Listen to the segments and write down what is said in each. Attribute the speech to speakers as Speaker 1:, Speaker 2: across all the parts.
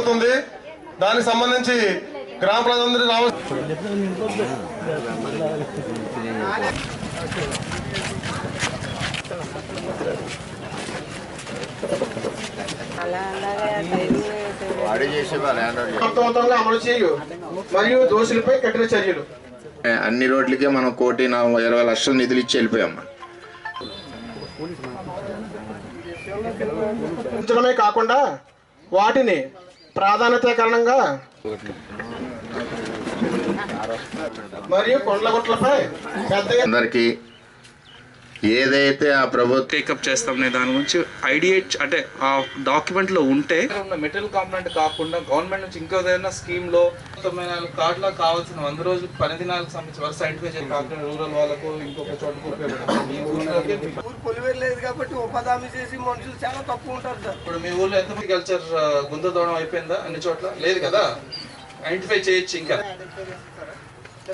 Speaker 1: జరుగుతుంది. దానికి సంబంధించి గ్రామ ప్రజలందరూ అర్థవంతంగా అమలు చేయు మరియు దోషులపై కఠిన చర్యలు.
Speaker 2: అన్ని రోడ్లకే మనం 1,20,00,000 నిధులు ఇచ్చి వెళ్ళిపోయాం.
Speaker 1: ఉంచడమే కాకుండా వాటిని ప్రాధాన్యత కారణంగా మరియు కొండలగుట్లపై
Speaker 2: అందరికీ ఏదైతే ఆ ప్రభుత్వం
Speaker 3: టేకప్ చేస్తామనే దాని గురించి ఐడియా అంటే ఆ డాక్యుమెంట్లో ఉంటే మెటీరియల్ కాంపోనెంట్ కాకుండా గవర్నమెంట్ నుంచి ఇంకో ఏదైనా స్కీమ్లో 94 కార్డులో కావాల్సిన 100 రోజులు పని దినాలకు సంబంధించి వరుస సైంటిఫిక్ కాకుండా రూరల్ వాళ్ళకు ఇంకొక చోటుకు
Speaker 4: లేదు కాబట్టి ఉపాధి చేసి మనుషులు చాలా తక్కువ ఉంటారు సార్.
Speaker 3: ఇప్పుడు మీ ఊర్లో ఎంత అగ్రికల్చర్ గుంతదోవడం అయిపోయిందా? అన్ని చోట్ల లేదు కదా, ఐడెంటిఫై చేయొచ్చు. ఇంకా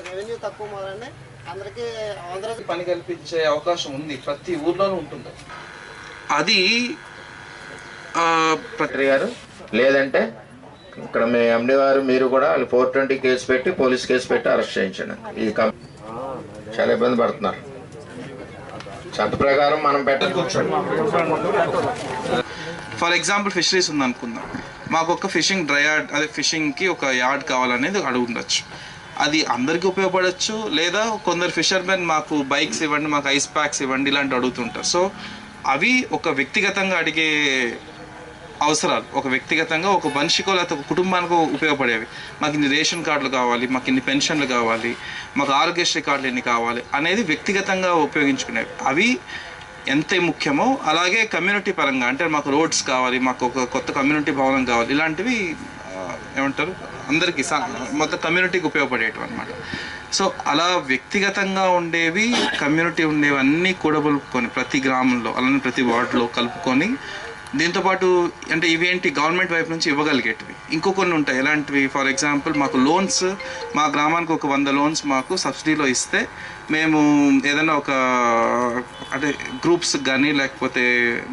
Speaker 4: రెవెన్యూ తక్కువ మొదలనే అందరికీ
Speaker 3: పని కల్పించే అవకాశం ఉంది, ప్రతి ఊర్లోనూ ఉంటుంది. అది
Speaker 2: గారు లేదంటే ఇక్కడ మీ ఎండి గారు మీరు కూడా 420 కేసు పెట్టి పోలీస్ కేసు పెట్టి అరెస్ట్ చేయించండి. ఇది చాలా ఇబ్బంది పడుతున్నారు. చట్ట ప్రకారం మనం పెట్టకూర్చోండి.
Speaker 3: ఫర్ ఎగ్జాంపుల్ ఫిషరీస్ ఉంది అనుకుందాం, మాకు ఒక ఫిషింగ్ డ్రై యార్డ్, అదే ఫిషింగ్కి ఒక యార్డ్ కావాలనేది అడుగుండొచ్చు. అది అందరికీ ఉపయోగపడవచ్చు. లేదా కొందరు ఫిషర్మెన్ మాకు బైక్స్ ఇవ్వండి, మాకు ఐస్ ప్యాక్స్ ఇవ్వండి ఇలాంటి అడుగుతుంటారు. సో అవి ఒక వ్యక్తిగతంగా అడిగే అవసరాలు, ఒక వ్యక్తిగతంగా ఒక మనిషికో లేకపోతే ఒక కుటుంబానికో ఉపయోగపడేవి. మాకు ఇన్ని రేషన్ కార్డులు కావాలి, మాకు ఇన్ని పెన్షన్లు కావాలి, మాకు ఆరోగ్యశ్రీ కార్డులు ఎన్ని కావాలి అనేది వ్యక్తిగతంగా ఉపయోగించుకునేవి. అవి ఎంత ముఖ్యమో అలాగే కమ్యూనిటీ పరంగా అంటే మాకు రోడ్స్ కావాలి, మాకు ఒక కొత్త కమ్యూనిటీ భవనం కావాలి, ఇలాంటివి ఏమంటారు అందరికీ మొత్తం కమ్యూనిటీకి ఉపయోగపడేటివి అనమాట. సో అలా వ్యక్తిగతంగా ఉండేవి, కమ్యూనిటీ ఉండేవి అన్నీ కూడబలుపుకొని ప్రతి గ్రామంలో అలానే ప్రతి వార్డులో కలుపుకొని, దీంతోపాటు అంటే ఇవేంటి గవర్నమెంట్ వైపు నుంచి ఇవ్వగలిగేటివి ఇంకో కొన్ని ఉంటాయి. ఎలాంటివి? ఫర్ ఎగ్జాంపుల్ మాకు లోన్స్, మా గ్రామానికి ఒక 100 లోన్స్ మాకు సబ్సిడీలో ఇస్తే మేము ఏదైనా ఒక అంటే గ్రూప్స్ కానీ లేకపోతే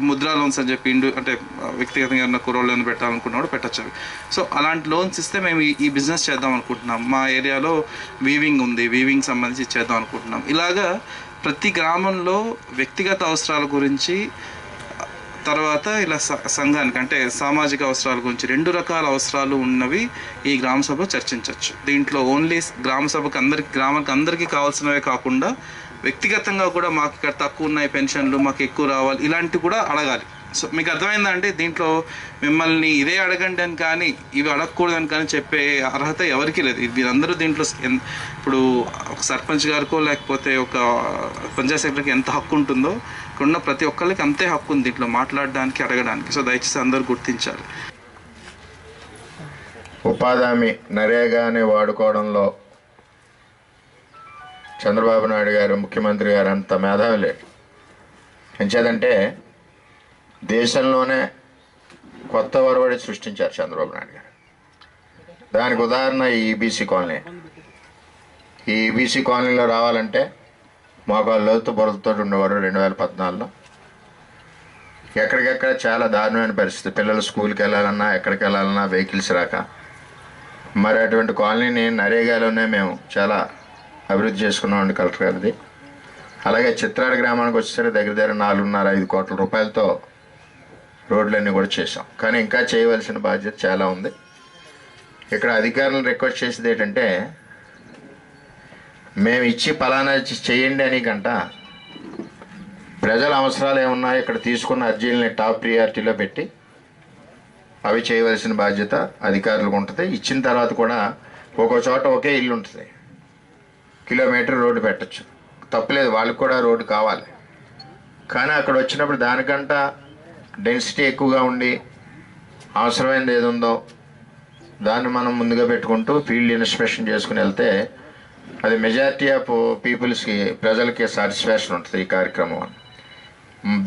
Speaker 3: ముద్రా లోన్స్ అని చెప్పి అంటే వ్యక్తిగతంగా ఏదైనా కుర్రోళ్ళని పెట్టాలనుకున్నా పెట్టచ్చు. సో అలాంటి లోన్స్ ఇస్తే మేము ఈ బిజినెస్ చేద్దాం అనుకుంటున్నాం, మా ఏరియాలో వీవింగ్ ఉంది, వీవింగ్ సంబంధించి చేద్దాం అనుకుంటున్నాం. ఇలాగా ప్రతి గ్రామంలో వ్యక్తిగత అవసరాల గురించి, తర్వాత ఇలా సంఘానికి అంటే సామాజిక అవసరాల గురించి 2 రకాల అవసరాలు ఉన్నవి ఈ గ్రామ సభ చర్చించవచ్చు. దీంట్లో ఓన్లీ గ్రామ సభకు గ్రామానికి అందరికీ కావాల్సినవే కాకుండా వ్యక్తిగతంగా కూడా మాకు ఇక్కడ తక్కువ ఉన్నాయి పెన్షన్లు, మాకు ఎక్కువ రావాలి, ఇలాంటివి కూడా అడగాలి. సో మీకు అర్థమైందా అంటే దీంట్లో మిమ్మల్ని ఇదే అడగండి అని కానీ ఇవి అడగకూడదని కానీ చెప్పే అర్హత ఎవరికీ లేదు. మీరందరూ దీంట్లో ఇప్పుడు ఒక సర్పంచ్ గారికో లేకపోతే ఒక పంచాయత్ సెక్రటరీకి ఎంత హక్కు ఉంటుందో ఇక్కడున్న ప్రతి ఒక్కరికి అంతే హక్కు ఉంది దీంట్లో మాట్లాడడానికి, అడగడానికి. సో దయచేసి అందరూ గుర్తించాలి.
Speaker 2: ఉపాధి హామీ నరేగాని వాడుకోవడంలో చంద్రబాబు నాయుడు గారు ముఖ్యమంత్రి గారు అంత మేధావి లేడు. ఎంచేదంటే దేశంలోనే కొత్త ఒరవడి సృష్టించారు చంద్రబాబు నాయుడు గారు. దానికి ఉదాహరణ ఈ ఈబీసీ కాలనీ. ఈ ఈబీసీ కాలనీలో రావాలంటే మోకాళ్ళ లోతు బురదతో ఉండేవారు 2014లో. ఎక్కడికెక్కడ చాలా దారుణమైన పరిస్థితి. పిల్లలు స్కూల్కి వెళ్ళాలన్నా ఎక్కడికి వెళ్ళాలన్నా వెహికల్స్ రాక. మరి అటువంటి కాలనీని నరేగాలోనే మేము చాలా అభివృద్ధి చేసుకున్నామండి కలెక్టర్ గారిది. అలాగే చిత్రాడ గ్రామానికి వచ్చేసరికి దగ్గర 4.5 కోట్ల రూపాయలతో రోడ్లన్నీ కూడా చేసాం. కానీ ఇంకా చేయవలసిన బాధ్యత చాలా ఉంది. ఇక్కడ అధికారులను రిక్వెస్ట్ చేసేది ఏంటంటే మేము ఇచ్చి పలానా చేయండి అని కంట ప్రజల అవసరాలు ఏమున్నాయో ఇక్కడ తీసుకున్న అర్జీలని టాప్ ప్రియారిటీలో పెట్టి అవి చేయవలసిన బాధ్యత అధికారులకు ఉంటుంది. ఇచ్చిన తర్వాత కూడా ఒక్కో చోట ఒకే ఇల్లు ఉంటుంది, కిలోమీటర్ రోడ్డు పెట్టచ్చు, తప్పులేదు, వాళ్ళకి కూడా రోడ్డు కావాలి. కానీ అక్కడ వచ్చినప్పుడు దానికంట డెన్సిటీ ఎక్కువగా ఉండి అవసరమైనది ఏది ఉందో దాన్ని మనం ముందుగా పెట్టుకుంటూ ఫీల్డ్ ఇన్స్పెక్షన్ చేసుకుని వెళ్తే అది మెజారిటీ ఆఫ్ పీపుల్స్కి ప్రజలకి సాటిస్ఫాక్షన్ ఉంటుంది ఈ కార్యక్రమం.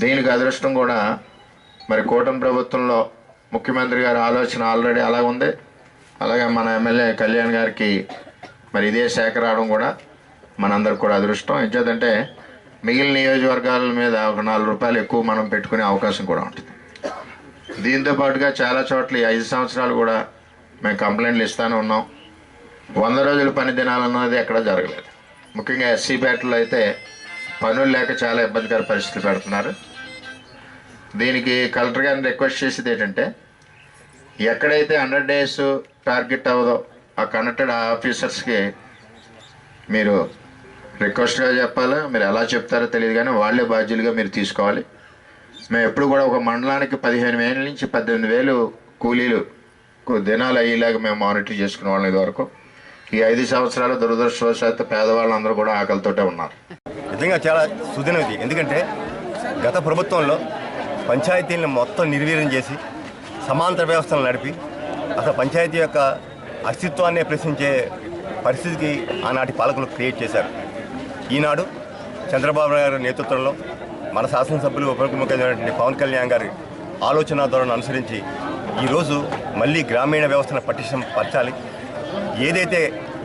Speaker 2: దీనికి అదృష్టం కూడా మరి కూటమి ప్రభుత్వంలో ముఖ్యమంత్రి గారి ఆలోచన ఆల్రెడీ అలా ఉంది. అలాగే మన ఎమ్మెల్యే కళ్యాణ్ గారికి మరి ఇదే శాఖ రావడం కూడా మనందరికి కూడా అదృష్టం. ఏంటంటే మిగిలిన నియోజకవర్గాల మీద ఒక 4 రూపాయలు ఎక్కువ మనం పెట్టుకునే అవకాశం కూడా ఉంటుంది. దీంతో పాటుగా చాలా చోట్ల 5 సంవత్సరాలు కూడా మేము కంప్లైంట్లు ఇస్తానే ఉన్నాం. 100 రోజుల పని దినాలు అన్నది ఎక్కడ జరగలేదు. ముఖ్యంగా ఎస్సీ పేటలో అయితే పనులు లేక చాలా ఇబ్బందికర పరిస్థితులు పెడుతున్నారు. దీనికి కలెక్టర్ గారిని రిక్వెస్ట్ చేసేది ఏంటంటే, ఎక్కడైతే 100 days టార్గెట్ అవ్వదో ఆ కనెక్టెడ్ ఆఫీసర్స్కి మీరు రిక్వెస్ట్గా చెప్పాలి. మీరు ఎలా చెప్తారో తెలియదు, కానీ వాళ్ళే బాధ్యులుగా మీరు తీసుకోవాలి. మేము ఎప్పుడు కూడా ఒక మండలానికి 15,000 నుంచి 18,000 కూలీలు దినాలు అయ్యేలాగా మేము మానిటర్ చేసుకునే వాళ్ళం. ఇదివరకు ఈ 5 సంవత్సరాలు దురదృష్టవశాత్తు పేదవాళ్ళందరూ కూడా ఆకలితోటే ఉన్నారు.
Speaker 5: నిజంగా చాలా సుదినది. ఎందుకంటే గత ప్రభుత్వంలో పంచాయతీలను మొత్తం నిర్వీర్యం చేసి సమాంతర వ్యవస్థను నడిపి అసలు పంచాయతీ యొక్క అస్తిత్వాన్నే ప్రశ్నించే పరిస్థితికి ఆనాటి పాలకులు క్రియేట్ చేశారు. ఈనాడు చంద్రబాబు నాయుడు గారి నేతృత్వంలో మన శాసనసభ్యులు ఉప ముఖ్యమంత్రి పవన్ కళ్యాణ్ గారి ఆలోచన ధోరణిని అనుసరించి ఈరోజు మళ్ళీ గ్రామీణ వ్యవస్థను పట్టించాలి. ఏదైతే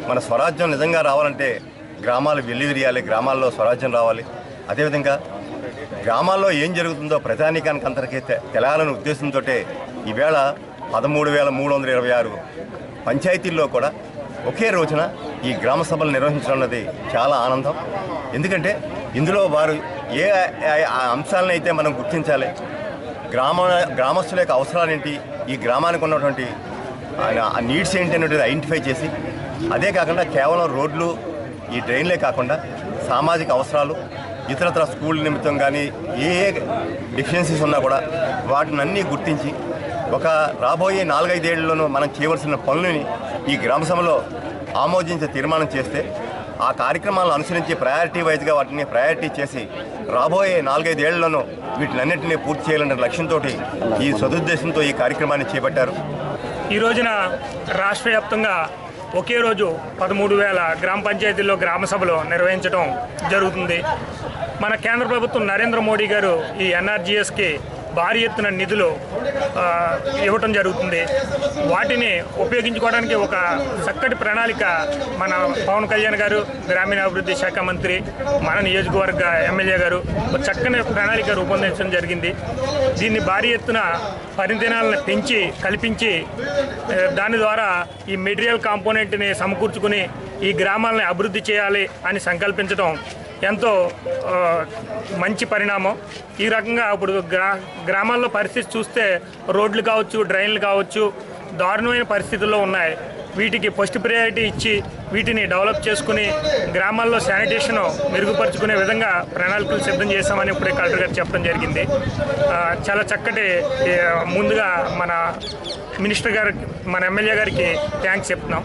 Speaker 5: మన స్వరాజ్యం నిజంగా రావాలంటే గ్రామాలు వెల్లివిరియాలి, గ్రామాల్లో స్వరాజ్యం రావాలి. అదేవిధంగా గ్రామాల్లో ఏం జరుగుతుందో ప్రజానీకానికి అందరికీ తెలాలనే ఉద్దేశంతో ఈవేళ 13,326 పంచాయతీల్లో కూడా ఒకే రోజున ఈ గ్రామ సభలు నిర్వహించడం అన్నది చాలా ఆనందం. ఎందుకంటే ఇందులో వారు ఏ అంశాలను అయితే మనం గుర్తించాలి, గ్రామస్తుల యొక్క అవసరాలేంటి, ఈ గ్రామానికి ఉన్నటువంటి ఆ నీడ్స్ ఏంటి అనేది ఐడెంటిఫై చేసి, అదే కాకుండా కేవలం రోడ్లు ఈ డ్రైన్లే కాకుండా సామాజిక అవసరాలు, ఇతరత్ర స్కూల్ నిమిత్తం కానీ ఏ డెఫిషియన్సీస్ ఉన్నా కూడా వాటిని అన్నీ గుర్తించి ఒక రాబోయే 4-5 ఏళ్లలోనూ మనం చేయవలసిన పనులని ఈ గ్రామ సభలో ఆమోదించే తీర్మానం చేస్తే ఆ కార్యక్రమాలను అనుసరించి ప్రయారిటీ వైజ్గా వాటిని ప్రయారిటీ చేసి రాబోయే 4-5 ఏళ్లలోనూ వీటినన్నింటినీ పూర్తి చేయాలనే లక్ష్యంతో ఈ సదుద్దేశంతో ఈ కార్యక్రమాన్ని చేపట్టారు.
Speaker 6: ఈ రోజున రాష్ట్ర వ్యాప్తంగా ఒకే రోజు 13,000 గ్రామ పంచాయతీల్లో గ్రామ సభలు నిర్వహించడం జరుగుతుంది. మన కేంద్ర ప్రభుత్వం నరేంద్ర మోడీ గారు ఈ ఎన్ఆర్జీఎస్కి భారీ ఎత్తున నిధులు ఇవ్వటం జరుగుతుంది. వాటిని ఉపయోగించుకోవడానికి ఒక చక్కటి ప్రణాళిక మన పవన్ కళ్యాణ్ గారు, గ్రామీణాభివృద్ధి శాఖ మంత్రి, మన నియోజకవర్గ ఎమ్మెల్యే గారు ఒక చక్కని ప్రణాళిక రూపొందించడం జరిగింది. దీన్ని భారీ ఎత్తున పరిదినాలను పెంచి కల్పించి దాని ద్వారా ఈ మెటీరియల్ కాంపోనెంట్ని సమకూర్చుకుని ఈ గ్రామాలని అభివృద్ధి చేయాలి అని సంకల్పించడం ఎంతో మంచి పరిణామం. ఈ రకంగా ఇప్పుడు గ్రామాల్లో పరిస్థితి చూస్తే రోడ్లు కావచ్చు, డ్రైన్లు కావచ్చు దారుణమైన పరిస్థితుల్లో ఉన్నాయి. వీటికి ఫస్ట్ ప్రయారిటీ ఇచ్చి వీటిని డెవలప్ చేసుకుని గ్రామాల్లో శానిటేషన్ మెరుగుపరుచుకునే విధంగా ప్రణాళికలు సిద్ధం చేస్తామని ఇప్పుడే కలెక్టర్ గారు చెప్పడం జరిగింది. చాలా చక్కటి ముందుగా మన మినిస్టర్ గారికి, మన ఎమ్మెల్యే గారికి థ్యాంక్స్ చెప్తున్నాం.